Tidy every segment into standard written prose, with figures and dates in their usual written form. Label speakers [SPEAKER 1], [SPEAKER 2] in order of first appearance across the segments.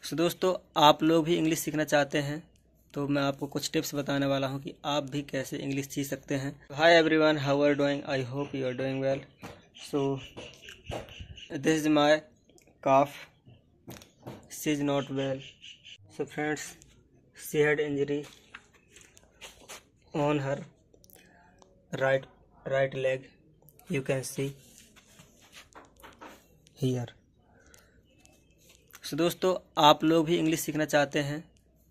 [SPEAKER 1] दोस्तों, आप लोग भी इंग्लिश सीखना चाहते हैं तो मैं आपको कुछ टिप्स बताने वाला हूं कि आप भी कैसे इंग्लिश सीख सकते हैं। Hi everyone, how are doing? I hope you are doing well. So this is my calf. She is not well. So friends, she had injury on her right leg. You can see here. So दोस्तों, आप लोग भी English सीखना चाहते हैं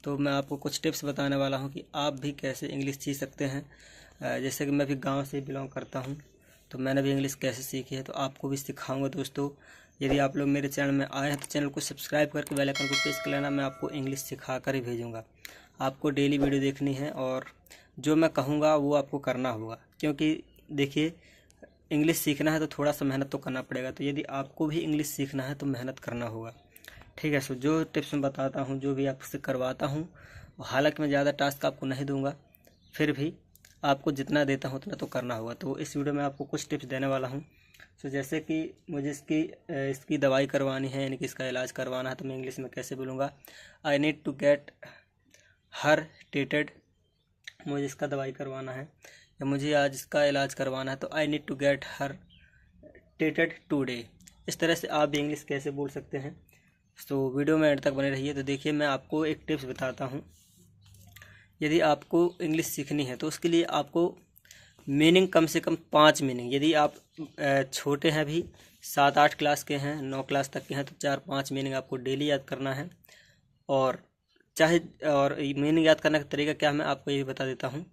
[SPEAKER 1] तो मैं आपको कुछ टिप्स बताने वाला हूं कि आप भी कैसे इंग्लिश सीख सकते हैं। जैसे कि मैं भी गांव से बिलोंग करता हूं तो मैंने भी इंग्लिश कैसे सीखी है तो आपको भी सिखाऊंगा। दोस्तों, यदि आप लोग मेरे चैनल में आए हैं तो चैनल को सब्सक्राइब करके बेल आइकन को प्रेस कर लेना। मैं आपको इंग्लिश सिखा कर ही भेजूँगा। आपको डेली वीडियो देखनी है और जो मैं कहूँगा वो आपको करना होगा, क्योंकि देखिए इंग्लिश सीखना है तो थोड़ा सा मेहनत तो करना पड़ेगा। तो यदि आपको भी इंग्लिश सीखना है तो मेहनत करना होगा, ठीक है। सो जो टिप्स मैं बताता हूँ, जो भी आपसे करवाता हूँ, हालांकि मैं ज़्यादा टास्क आपको नहीं दूंगा, फिर भी आपको जितना देता हूँ उतना तो करना होगा। तो इस वीडियो में आपको कुछ टिप्स देने वाला हूँ। सो जैसे कि मुझे इसकी दवाई करवानी है, यानी कि इसका इलाज करवाना है, तो मैं इंग्लिश में कैसे बोलूँगा? I need to get her treated. मुझे इसका दवाई करवाना है या मुझे आज इसका इलाज करवाना है तो I need to get her treated today. इस तरह से आप भी इंग्लिश कैसे बोल सकते हैं। तो वीडियो में एंड तक बने रहिए। तो देखिए मैं आपको एक टिप्स बताता हूँ। यदि आपको इंग्लिश सीखनी है तो उसके लिए आपको मीनिंग कम से कम 5 मीनिंग, यदि आप छोटे हैं भी 7-8 क्लास के हैं, 9 क्लास तक के हैं, तो 4-5 मीनिंग आपको डेली याद करना है। और मीनिंग याद करने का तरीका क्या है मैं आपको ये भी बता देता हूँ।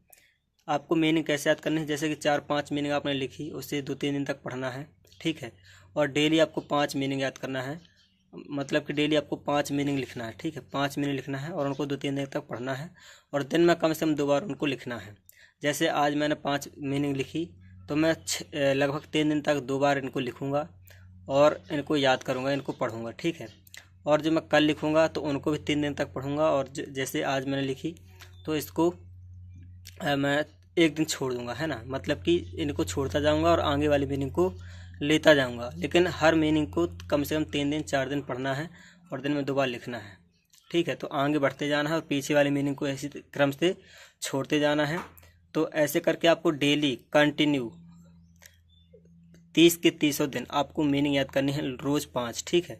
[SPEAKER 1] आपको मीनिंग कैसे याद करनी है, जैसे कि 4-5 मीनिंग आपने लिखी, उससे 2-3 दिन तक पढ़ना है, ठीक है। और डेली आपको 5 मीनिंग याद करना है, मतलब कि डेली आपको 5 मीनिंग लिखना है, ठीक है। 5 मीनिंग लिखना है और उनको 2-3 दिन तक पढ़ना है और दिन में कम से कम 2 बार उनको लिखना है। जैसे आज मैंने 5 मीनिंग लिखी तो मैं लगभग 3 दिन तक 2 बार इनको लिखूँगा और इनको याद करूँगा, इनको पढ़ूँगा, ठीक है। और जो मैं कल लिखूँगा तो उनको भी 3 दिन तक पढ़ूँगा। और जैसे आज मैंने लिखी तो इसको मैं 1 दिन छोड़ दूँगा, है ना। मतलब कि इनको छोड़ता जाऊँगा और आगे वाली मीनिंग को लेता जाऊँगा, लेकिन हर मीनिंग को कम से कम 3 दिन 4 दिन पढ़ना है और दिन में 2 बार लिखना है, ठीक है। तो आगे बढ़ते जाना है और पीछे वाली मीनिंग को ऐसी क्रम से छोड़ते जाना है। तो ऐसे करके आपको डेली कंटिन्यू 30 के 30 दिन आपको मीनिंग याद करनी है, रोज़ 5, ठीक है।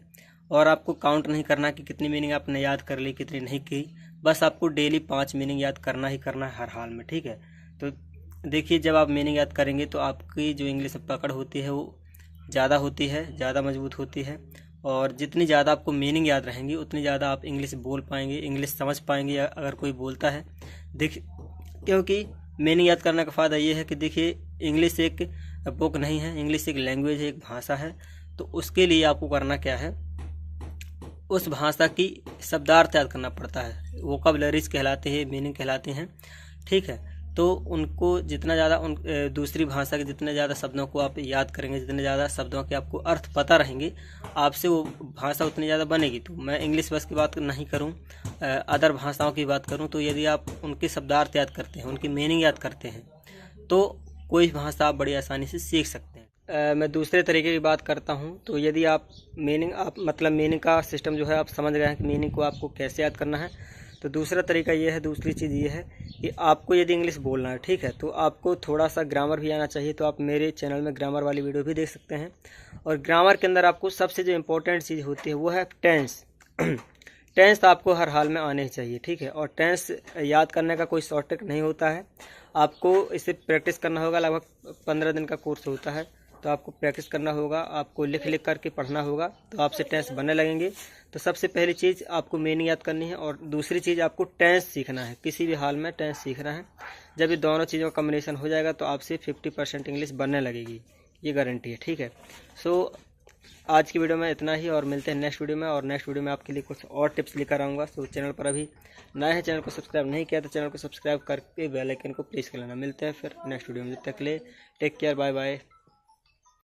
[SPEAKER 1] और आपको काउंट नहीं करना कि कितनी मीनिंग आपने याद कर ली, कितनी नहीं की, बस आपको डेली 5 मीनिंग याद करना ही करना है हर हाल में, ठीक है। तो देखिए जब आप मीनिंग याद करेंगे तो आपकी जो इंग्लिश में पकड़ होती है वो ज़्यादा होती है, ज़्यादा मजबूत होती है। और जितनी ज़्यादा आपको मीनिंग याद रहेंगी उतनी ज़्यादा आप इंग्लिश बोल पाएंगे, इंग्लिश समझ पाएंगे अगर कोई बोलता है। क्योंकि मीनिंग याद करने का फ़ायदा ये है कि देखिए इंग्लिश एक बुक नहीं है, इंग्लिश एक लैंग्वेज है, एक भाषा है। तो उसके लिए आपको करना क्या है, उस भाषा की शब्दार्थ याद करना पड़ता है, वोकैबुलरीज कहलाते हैं, मीनिंग कहलाते हैं, ठीक है। तो उनको जितना ज़्यादा दूसरी भाषा के जितने ज़्यादा शब्दों को आप याद करेंगे, जितने ज़्यादा शब्दों के आपको अर्थ पता रहेंगे, आपसे वो भाषा उतनी ज़्यादा बनेगी। तो मैं इंग्लिश बस की बात नहीं करूं, अदर भाषाओं की बात करूं तो यदि आप उनके शब्दार्थ याद करते हैं, उनकी मीनिंग याद करते हैं तो कोई भाषा आप बड़ी आसानी से सीख सकते हैं। मैं दूसरे तरीके की बात करता हूं। तो यदि आप मीनिंग का सिस्टम जो है आप समझ गए हैं कि मीनिंग को आपको कैसे याद करना है, तो दूसरा तरीका ये है, दूसरी चीज़ ये है कि आपको यदि इंग्लिश बोलना है, ठीक है, तो आपको थोड़ा सा ग्रामर भी आना चाहिए। तो आप मेरे चैनल में ग्रामर वाली वीडियो भी देख सकते हैं। और ग्रामर के अंदर आपको सबसे जो इम्पोर्टेंट चीज़ होती है वो है टेंस। टेंस आपको हर हाल में आने ही चाहिए, ठीक है। और टेंस याद करने का कोई शॉर्टकट नहीं होता है, आपको इसे प्रैक्टिस करना होगा। लगभग 15 दिन का कोर्स होता है, तो आपको प्रैक्टिस करना होगा, आपको लिख लिख करके पढ़ना होगा, तो आपसे टेंस बनने लगेंगे। तो सबसे पहली चीज़ आपको मीनिंग याद करनी है और दूसरी चीज़ आपको टेंस सीखना है, किसी भी हाल में टेंस सीखना है। जब ये दोनों चीज़ों का कॉम्बिनेशन हो जाएगा तो आपसे 50% इंग्लिश बनने लगेगी, ये गारंटी है, ठीक है। सो आज की वीडियो में इतना ही और मिलते हैं नेक्स्ट वीडियो में। और नेक्स्ट वीडियो में आपके लिए कुछ और टिप्स लेकर आऊँगा। तो चैनल पर अभी नए हैं, चैनल को सब्सक्राइब नहीं किया तो चैनल को सब्सक्राइब करके बेल आइकन को प्रेस कर लेना। मिलते हैं फिर नेक्स्ट वीडियो में, जब तक के लिए टेक केयर, बाय बाय।